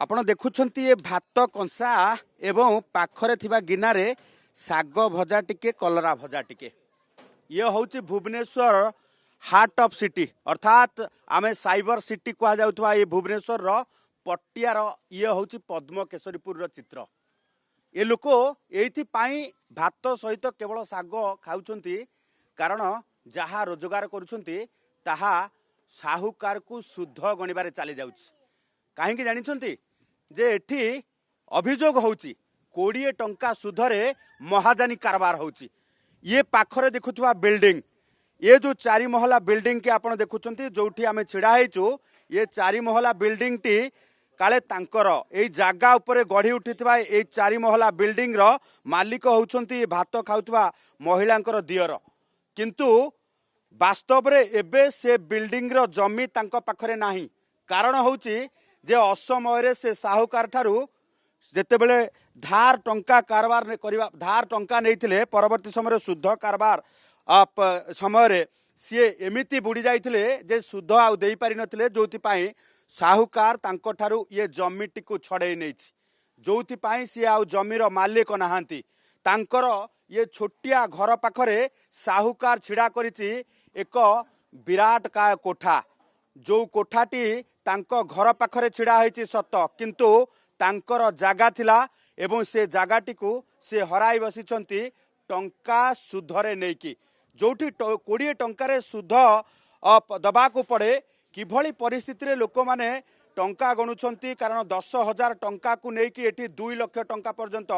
आपण देखुंत ये भात कंसा एवं पाखरे थिबा गिनारे साग भजा टिके कलरा भजा टिके ये हूँ भुवनेश्वर हार्ट ऑफ सिटी अर्थात आमे साइबर सिटी कह जाउथवा ये भुवनेश्वर रो पटियार ये हूँ पद्म केशरीपुर चित्र ये लोक ये भात सहित केवल साग खाउछंती कारण जहाँ रोजगार करुछंती ताहा साहुकार को शुद्ध गणिबारे चली जाउछ कहीं जानी जे एठी अभियोग होउची 20 टंका सुधरे महाजानी कारबार होउची ये पाखरे देखुथवा बिल्डिंग ये जो 4 महला बिल्डिंग के आपण देखुचंती जोठी आमे छिड़ा हेचु ये 4 महला बिल्डिंग टी काले तांकर ए जागा उपरे गढ़ी उठिथवा ए 4 महला बिल्डिंग रो मालिक होउचंती भात खाउथवा महिलांकर दियर किंतु वास्तव रे एबे से बिल्डिंग रो जमी तांको पाखरे नाही कारण होउची जे असमय से साहुकार ठारू जेतेबेले धार टंका कारबार करिबा धार टंका नैथिले परवर्ती समय शुद्ध कारबार समय सी एमिति बुड़ी जाइथिले जे शुद्ध आउ देई पारि नथिले जोति पाई साहुकार तांको ठारू ये जमीटी को छड़े नैछि जोति पाई सी आउ जमीर मालिक नहांती तांकर ये छोटिया घर पाखरे साहुकार छिड़ा करिछि एक विराट का कोठा जो कोठाटी तांको घर पाखरे छिड़ा होइछि सत किंतु तांकर जागा थिला एवं से जागाटी को से हराई बसिछंती टंका सुधरे नेकी जोठी 20 टंकारे सुध दबा को पड़े किभली परिस्थिति रे लोक माने टंका गणुछंती कारण 10,000 टंका को नेकी एठी 2 लाख टंका पर्यंत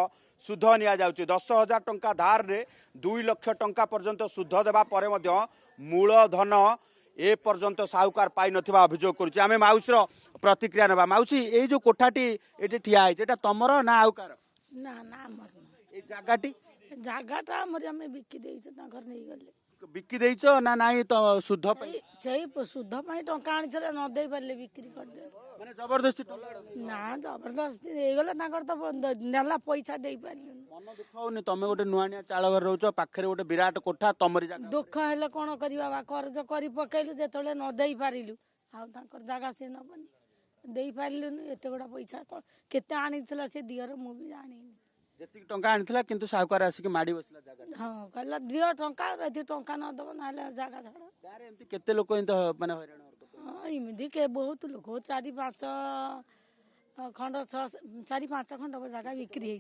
सुध निया जाउची 10,000 टंका धार रे 2 लाख टंका पर्यंत सुध देबा परे मध्य मूल धन ए पर्यंत साहुकार पाई नथिबा अभियोग करूची आमे माउसर प्रतिक्रिया नबा माउसी ए जो कोठाटी एठी ठिया है एटा तमरो ना आउकार ना ना हमर ए जागाटी जागाटा हमर हमें बिक्की देइछ तांकर नै गले बिक्की देइछो ना नाही तो शुद्ध पाई सही शुद्ध पाई टंका आनिथले न देई परले बिक्री कर दे माने जबरदस्ती ना जबरदस्ती देई गले तांकर तो नेला पैसा देई पारियो मन दुख होनी तमे गोटे नुआनिया चाळ घर रहउछो पाखरे गोटे विराट कोठा तमरी जागा दुख हेले कोन करिबा बा कर्ज करी पकेलु जेतले न देई पारिलु आ तांकर जागा से न बनी देई पारिलु एते गोडा पैसा केते आनिथला से दियर मु भी जानी जेतिक टंका आनिथला किंतु साहुकार आसिक माडी बसला जागा हां कहला दियो टंका रथि टंका न दब नाले जागा छाड़ गारे एमती केते लोक इंत माने हैरान हां इमिदी के बहुत लोक 4-5 खंड 4-5 खंड जागा बिक्री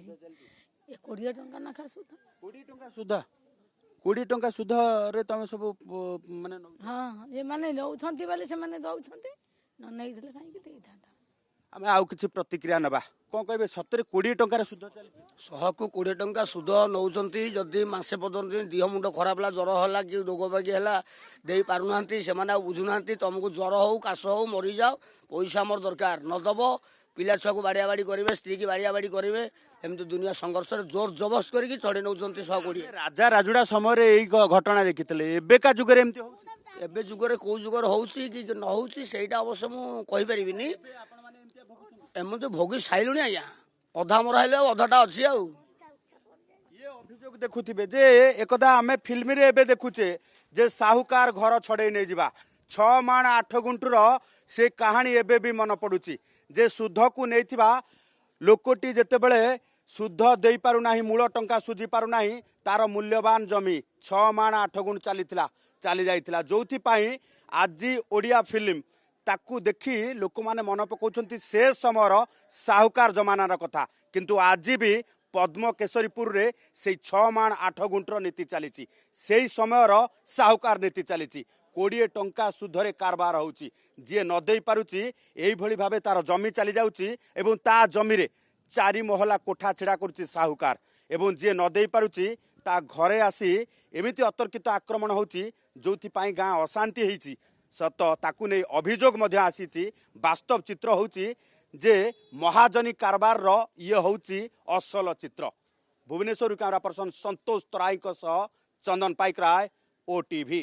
हे 20 टंका ना खा सुधा 20 टंका सुधा 20 टंका सुधा रे तमे सब माने हां ये माने नौथंती वाले से माने दउथंती न नै दिले काई के देइथा आमे आउ किछि प्रतिक्रिया नबा कोन कहबे 70 20 टंका रे सुध चली 100 को 20 टंका सुध नौचंती जदि मासे पदंती देह मुंड खराब ला ज्वर होला कि रोग बागी हला देई पारु नांती से माने बुझु नांती तुमको ज्वर हो काश हो मरि जाओ पैसा मोर दरकार न दबो पिला छुआ को बाड़िया बाड़ी करेंगे स्त्री की बाड़िया बाड़ी करेंगे एमती दुनिया संघर्ष जोर जबरदस्त करके चढ़े नौ 120 राजा राजुड़ा समय यही घटना देखी एबेका जुगरे एमती एबे जुगरे कौ जुगर होउची कि न होउची सेटा अवश्य मु कहि परिबिनी एमते भोगी साइलुनी आया अधा मरा हेले अधाटा अछि आउ ये अभियोग देखुथिबे जे एकदा आमे फिल्म रे एबे देखुचे जे साहुकार घर छड़े नै जिबा 6 माण 8 गुंटुर से कहानी एबे भी मन पडुची जे शुद्ध को नैथिबा लोकटी जेतेबेले शुद्ध देई पारु नाही मूल टंका सुझी पारु नाही तार मूल्यवान जमी 6 माण 8 गुण चली जाइथिला जोथि पाई आज ओडिया फिल्म ताकू देखी लोक माने मन पकाउछंती से समयर साहुकार जमानार कथा किंतु आज भी पद्म केशरीपुर रे से 6 माण 8 गुंटर नीति चली से समयर साहुकार नीति चली 20 टंका सुधरे कारबार होउची जे न देई पारुची एई भली भाबे तार जमी चली जाउची एवं ता जमी रे 4 महला कोठा छिड़ा करुची साहुकार एवं जे न देई पारुची ता घरे आसी एमिति अतर्कित आक्रमण होउची जोथि पाई गाँ अशांति हेची सत ताकू नै अभियोग मध्य आसीची वास्तव चित्र होउची जे महाजनी कारबार रो ये होउची असल चित्र भुवनेश्वर कैमरा पर्सन संतोष तराई सह चंदन पाइक राय ओटीवी।